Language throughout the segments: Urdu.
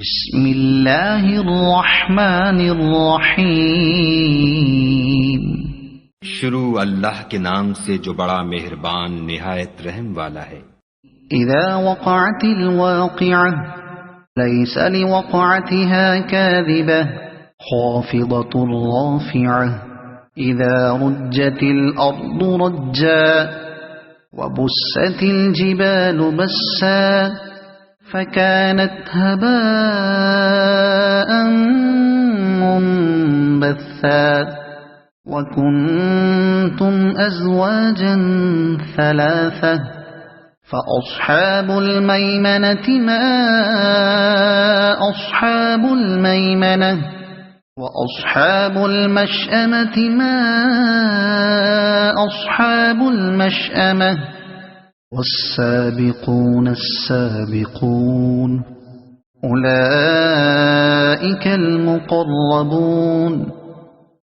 بسم اللہ الرحمن الرحیم۔ شروع اللہ کے نام سے جو بڑا مہربان نہایت رحم والا ہے۔ اذا وقعت الواقعة ليس لوقعتها كاذبة خافضة رافعة اذا رجت الارض رجا وبست الجبال بسا فكانت هباء منبثا وكنتم أزواجا ثلاثة فأصحاب الميمنة ما أصحاب الميمنة وأصحاب المشأمة ما أصحاب المشأمة والسابقون السابقون أولئك المقربون۔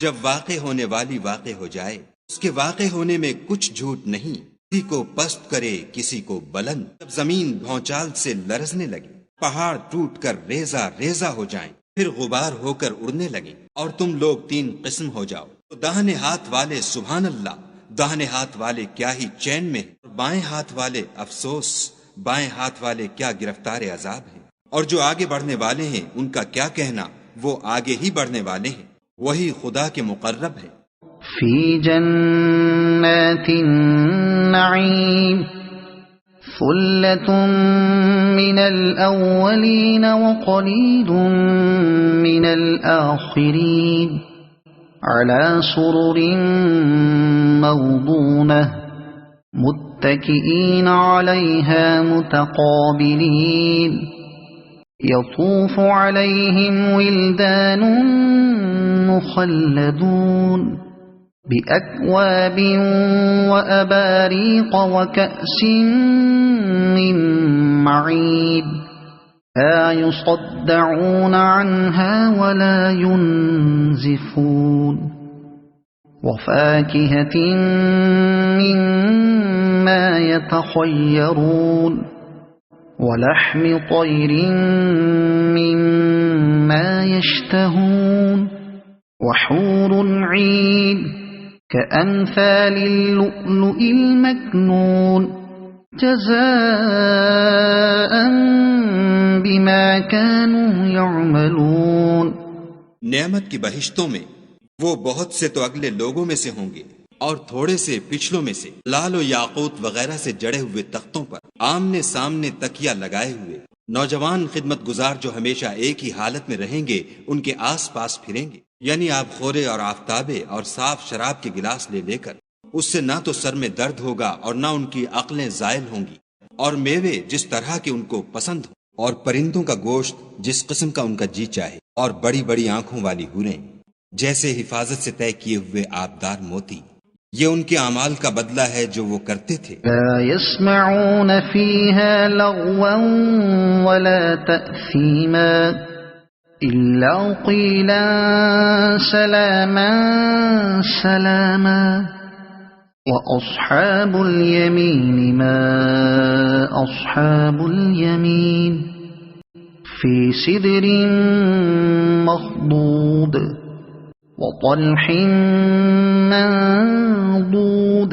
جب واقع ہونے والی واقع ہو جائے، اس کے واقع ہونے میں کچھ جھوٹ نہیں، کسی کو پست کرے کسی کو بلند۔ جب زمین بھونچال سے لرزنے لگے، پہاڑ ٹوٹ کر ریزہ ریزہ ہو جائیں، پھر غبار ہو کر اڑنے لگے، اور تم لوگ تین قسم ہو جاؤ، تو داہنے ہاتھ والے سبحان اللہ، داہنے ہاتھ والے کیا ہی چین میں ہیں، اور بائیں ہاتھ والے افسوس، بائیں ہاتھ والے کیا گرفتار عذاب ہیں، اور جو آگے بڑھنے والے ہیں ان کا کیا کہنا، وہ آگے ہی بڑھنے والے ہیں، وہی خدا کے مقرب ہے۔ فی جنات النعیم ثلۃ من الاولین وقلیل من الآخرین علی سرر موضونہ متکئین علیہا متقابلین یطوف علیہم ولدان مخلدون بأكواب وأباريق وكأس من معين لا يصدعون عنها ولا ينزفون وفاكهة مما يتخيرون ولحم طير مما يشتهون وحور عين كأمثال اللؤلؤ المكنون جزاء بما كانوا يعملون۔ نعمت کی بہشتوں میں وہ بہت سے تو اگلے لوگوں میں سے ہوں گے، اور تھوڑے سے پچھلوں میں سے لال و یاقوت وغیرہ سے جڑے ہوئے تختوں پر آمنے سامنے تکیہ لگائے ہوئے نوجوان خدمت گزار جو ہمیشہ ایک ہی حالت میں رہیں گے، ان کے آس پاس پھریں گے، یعنی آب خورے اور آفتابے اور صاف شراب کے گلاس لے لے کر۔ اس سے نہ تو سر میں درد ہوگا اور نہ ان کی عقلیں زائل ہوں گی، اور میوے جس طرح کے ان کو پسند ہوں، اور پرندوں کا گوشت جس قسم کا ان کا جی چاہے، اور بڑی بڑی آنکھوں والی حوریں جیسے حفاظت سے طے کیے ہوئے آبدار موتی۔ یہ ان کے اعمال کا بدلہ ہے جو وہ کرتے تھے۔ لا يسمعون فيها لغوا ولا تأثيما إلا قيلا سلاما سلاما وأصحاب اليمين ما أصحاب اليمين في سدر مخضود وطلح منضود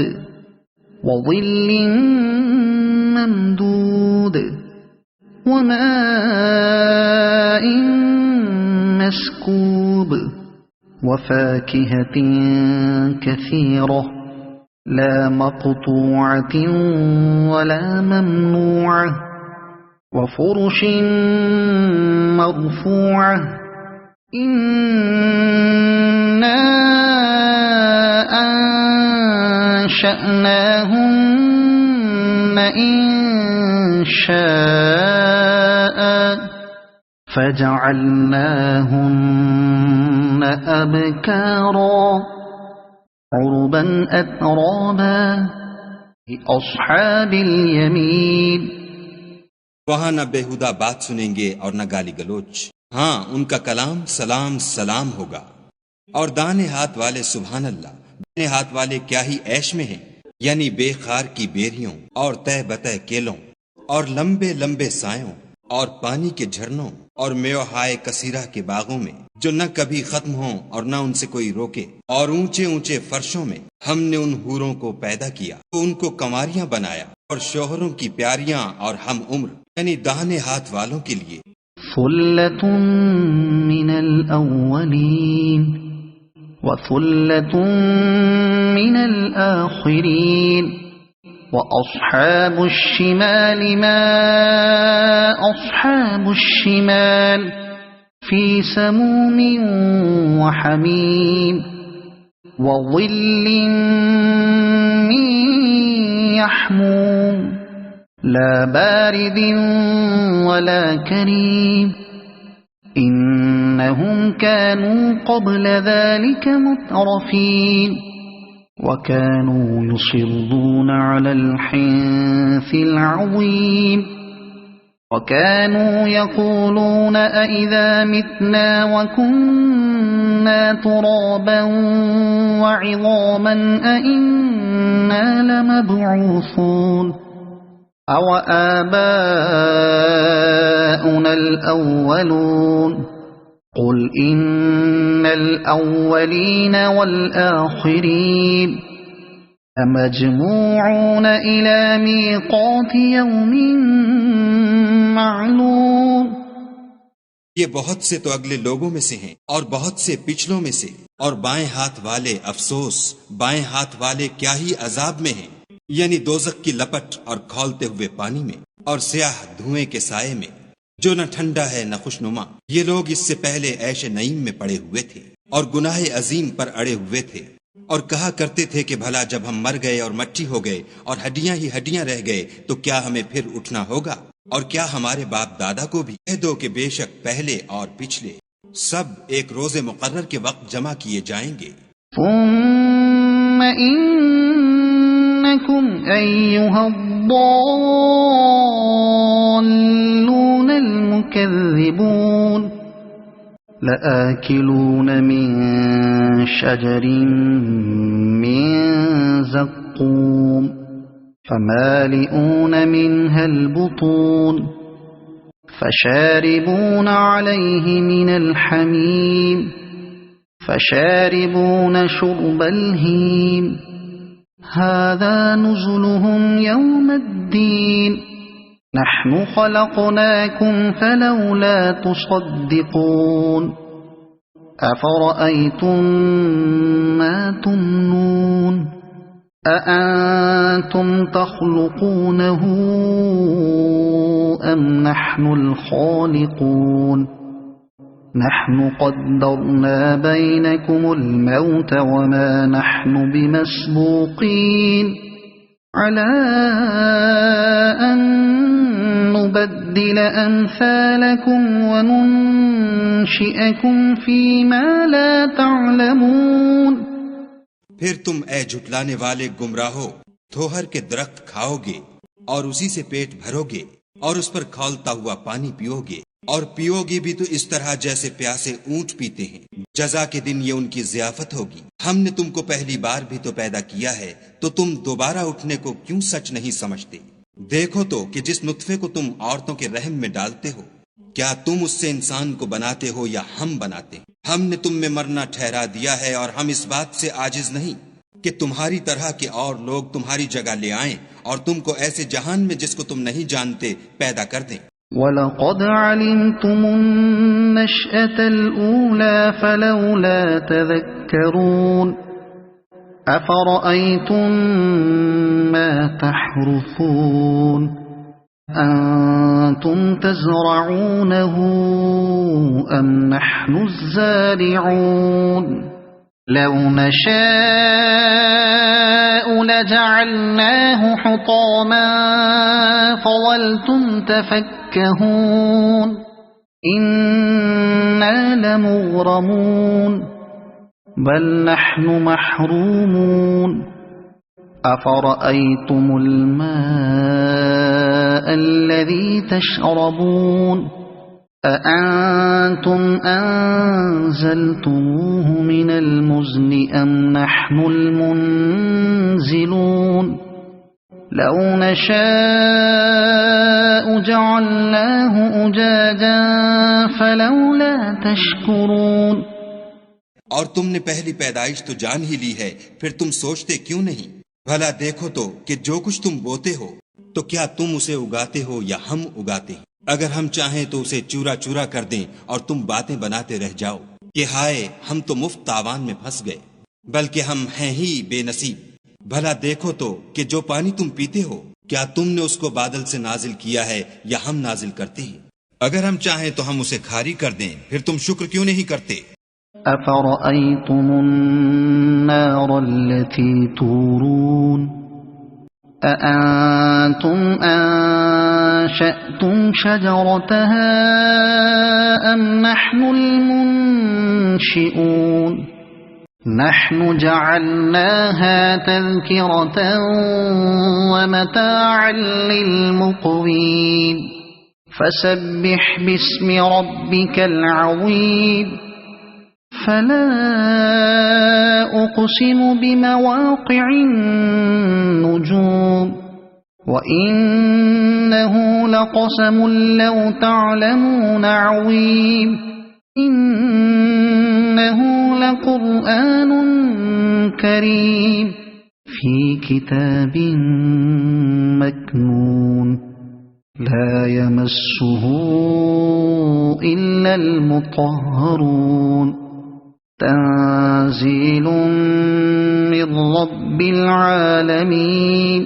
وظل ممدود وماء مسكوب وفاكهة كثيرة لا مقطوعة ولا ممنوعة وفرش مرفوعة إنا أنشأناهن إنشاء فجعلناهن أبكارا عربا أترابا لأصحاب اليمين۔ وہاں نہ بےہودہ بات سنیں گے اور نہ گالی گلوچ، ہاں ان کا کلام سلام سلام ہوگا، اور دانے ہاتھ والے سبحان اللہ، دانے ہاتھ والے کیا ہی عیش میں ہیں، یعنی بے خار کی بیریوں اور تہ بتہ کیلوں اور لمبے لمبے سایوں اور پانی کے جھرنوں اور میوہائے کثیرہ کے باغوں میں جو نہ کبھی ختم ہوں اور نہ ان سے کوئی روکے، اور اونچے اونچے فرشوں میں ہم نے ان حوروں کو پیدا کیا تو ان کو کنواریاں بنایا، اور شوہروں کی پیاریاں اور ہم عمر یعنی داہنے ہاتھ والوں کے لیے ثلة من الأولين وثلة من الآخرين وأصحاب الشمال ما أصحاب الشمال في سموم وحميم وظل من يحموم لا بارد ولا كريم إنهم كانوا قبل ذلك مترفين وكانوا يصرون على الحنث العظيم وكانوا يقولون أئذا متنا وكنا ترابا وعظاما أئنا لمبعوثون أَوَ آبَاؤُنَا الْأَوَّلُونَ قُلْ إِنَّ الْأَوَّلِينَ وَالْآخِرِينَ لَمَجْمُوعُونَ إِلَى مِيقَاتِ يَوْمٍ مَّعْلُومٍ۔ یہ بہت سے تو اگلے لوگوں میں سے ہیں اور بہت سے پچھلوں میں سے، اور بائیں ہاتھ والے افسوس، بائیں ہاتھ والے کیا ہی عذاب میں ہیں، یعنی دوزخ کی لپٹ اور کھولتے ہوئے پانی میں، اور سیاہ دھوئیں کے سائے میں جو نہ ٹھنڈا ہے نہ خوشنما۔ یہ لوگ اس سے پہلے عیش نعیم میں پڑے ہوئے تھے اور گناہ عظیم پر اڑے ہوئے تھے، اور کہا کرتے تھے کہ بھلا جب ہم مر گئے اور مٹی ہو گئے اور ہڈیاں ہی ہڈیاں رہ گئے تو کیا ہمیں پھر اٹھنا ہوگا؟ اور کیا ہمارے باپ دادا کو بھی کہہ دو کہ بے شک پہلے اور پچھلے سب ایک روز مقرر کے وقت جمع کیے جائیں گے۔ ثم إنكم أيها الضالون المكذبون لآكلون من شجر من زقوم فمالئون منها البطون فشاربون عليه من الحميم فشاربون شرب الهيم هذا نزلهم يوم الدين نحن خلقناكم فلولا تصدقون أفرأيتم ما تمنون أأنتم تخلقونه أم نحن الخالقون نحن قدرنا بينكم الموت وما نحن بمسبوقين على أن نبدل أمثالكم وننشئكم فيما لا تعلمون۔ پھر تم اے جھٹلانے والے گمراہو تھوہر کے درخت کھاؤ گے اور اسی سے پیٹ بھرو گے اور اس پر کھولتا ہوا پانی پیو گے، اور پیو گے بھی تو اس طرح جیسے پیاسے اونٹ پیتے ہیں۔ جزا کے دن یہ ان کی ضیافت ہوگی۔ ہم نے تم کو پہلی بار بھی تو پیدا کیا ہے، تو تم دوبارہ اٹھنے کو کیوں سچ نہیں سمجھتے؟ دیکھو تو کہ جس نطفے کو تم عورتوں کے رحم میں ڈالتے ہو، کیا تم اس سے انسان کو بناتے ہو یا ہم بناتے ہیں؟ ہم نے تم میں مرنا ٹھہرا دیا ہے، اور ہم اس بات سے عاجز نہیں کہ تمہاری طرح کے اور لوگ تمہاری جگہ لے آئیں اور تم کو ایسے جہان میں جس کو تم نہیں جانتے پیدا کر دیں۔ وَلَقَدْ عَلِمْتُمُ النَّشْأَةَ الْأُولَى فَلَوْلَا تَذَكَّرُونَ أَفَرَأَيْتُم مَّا تَحْرُثُونَ أَنتُمْ تَزْرَعُونَهُ أَمْ نَحْنُ الزَّارِعُونَ لَوْ نَشَاءُ لَجَعَلْنَاهُ حُطَامًا فَظَلْتُمْ تَفَكَّهُونَ إِنَّا لَمُغْرَمُونَ بَلْ نَحْنُ مَحْرُومُونَ أَفَرَأَيْتُمُ الْمَاءَ الَّذِي تَشْرَبُونَ أَأَنْتُمْ أَنزَلْتُمُوهُ مِنَ الْمُزْنِ أَمْ نَحْنُ الْمُنزِلُونَ لو نشاء جعلناه أجاجا فلولا تشكرون. اور تم نے پہلی پیدائش تو جان ہی لی ہے، پھر تم سوچتے کیوں نہیں؟ بھلا دیکھو تو کہ جو کچھ تم بوتے ہو تو کیا تم اسے اگاتے ہو یا ہم اگاتے ہیں؟ اگر ہم چاہیں تو اسے چورا چورا کر دیں اور تم باتیں بناتے رہ جاؤ کہ ہائے ہم تو مفت تاوان میں پھنس گئے، بلکہ ہم ہیں ہی بے نصیب. بھلا دیکھو تو کہ جو پانی تم پیتے ہو کیا تم نے اس کو بادل سے نازل کیا ہے یا ہم نازل کرتے ہیں؟ اگر ہم چاہیں تو ہم اسے کھاری کر دیں، پھر تم شکر کیوں نہیں کرتے؟ أفرأيتم النار التي تورون أأنتم أنشأتم شجرتها أم نحن المنشئون نحن جعلناها تذكرة ومتاعا للمقوين فسبح باسم ربك العظيم. فلا أقسم بمواقع النجوم وإنه لقسم لو تعلمون عظيم إنه لقرآن كريم في كتاب مكنون لا يمسه إلا المطهرون تنزيل من رب العالمين.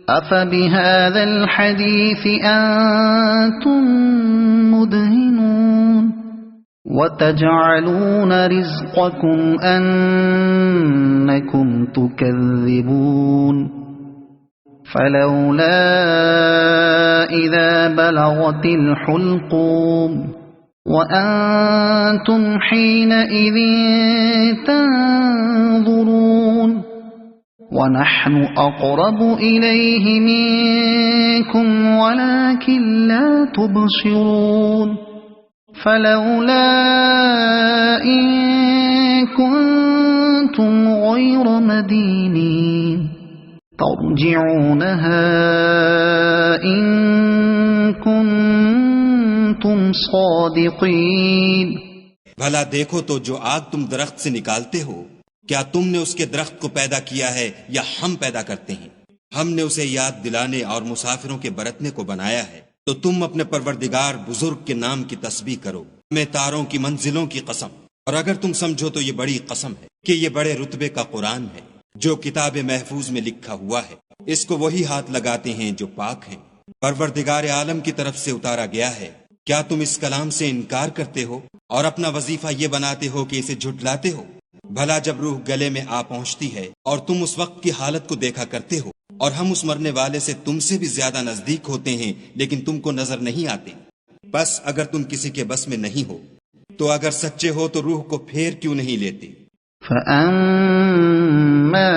أفبهذا الحديث أنتم مدهنون وتجعلون رزقكم أنكم تكذبون. فلولا إذا بلغت الحلقوم وأنتم حينئذ تنظرون ونحن أقرب إليه منكم ولكن لا تبصرون. فلولا إن كنتم غير مدينين ترجعونها إن كنتم صادقين. بھلا دیکھو تو جو آگ تم درخت سے نکالتے ہو کیا تم نے اس کے درخت کو پیدا کیا ہے یا ہم پیدا کرتے ہیں؟ ہم نے اسے یاد دلانے اور مسافروں کے برتنے کو بنایا ہے. تو تم اپنے پروردگار بزرگ کے نام کی تسبیح کرو. میں تاروں کی منزلوں کی قسم، اور اگر تم سمجھو تو یہ بڑی قسم ہے کہ یہ بڑے رتبے کا قرآن ہے جو کتاب محفوظ میں لکھا ہوا ہے. اس کو وہی ہاتھ لگاتے ہیں جو پاک ہیں، پروردگار عالم کی طرف سے اتارا گیا ہے. کیا تم اس کلام سے انکار کرتے ہو اور اپنا وظیفہ یہ بناتے ہو کہ اسے جھٹلاتے ہو؟ بھلا جب روح گلے میں آ پہنچتی ہے اور تم اس وقت کی حالت کو دیکھا کرتے ہو اور ہم اس مرنے والے سے تم سے بھی زیادہ نزدیک ہوتے ہیں لیکن تم کو نظر نہیں آتے. بس اگر تم کسی کے بس میں نہیں ہو تو اگر سچے ہو تو روح کو پھیر کیوں نہیں لیتے؟ فَأَمَّا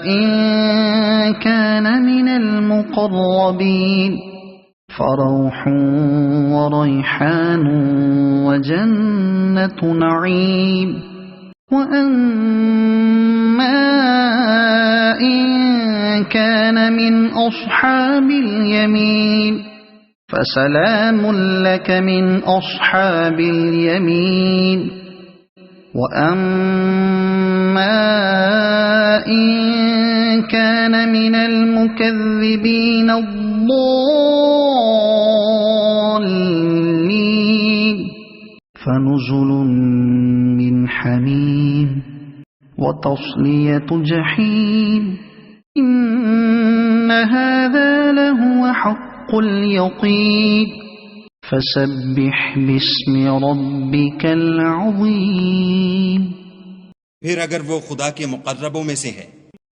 إِن كَانَ مِنَ الْمُقَرَّبِينَ فَرَوْحٌ وَرَيْحَانٌ وَجَنَّةُ نَعِيمٍ وَأَمَّا إِن كَانَ مِنْ أَصْحَابِ الْيَمِينِ فَسَلَامٌ لَكَ مِنْ أَصْحَابِ الْيَمِينِ وَأَمَّا إِن كَانَ مِنَ الْمُكَذِّبِينَ الضَّالِّينَ فَنُزُلٌ مِّنْ حَمِيمٍ وَتَصْلِيَةُ جَحِيمٍ إِنَّ هَذَا لَهُوَ حَقُّ الْيَقِينِ فَسَبِّحْ بِاسْمِ رَبِّكَ الْعَظِيمِ. پھر اگر وہ خدا کے مقربوں میں سے ہے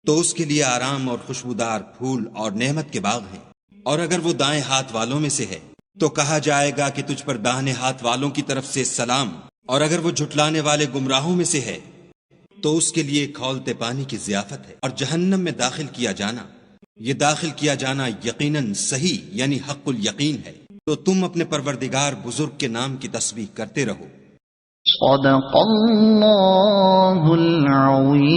تو اس کے لیے آرام اور خوشبودار پھول اور نعمت کے باغ ہیں، اور اگر وہ دائیں ہاتھ والوں میں سے ہے تو کہا جائے گا کہ تجھ پر داہنے ہاتھ والوں کی طرف سے سلام، اور اگر وہ جھٹلانے والے گمراہوں میں سے ہے تو اس کے لیے کھولتے پانی کی ضیافت ہے اور جہنم میں داخل کیا جانا. یہ داخل کیا جانا یقیناً صحیح یعنی حق الیقین ہے. تو تم اپنے پروردگار بزرگ کے نام کی تسبیح کرتے رہو. صدق اللہ العظیم.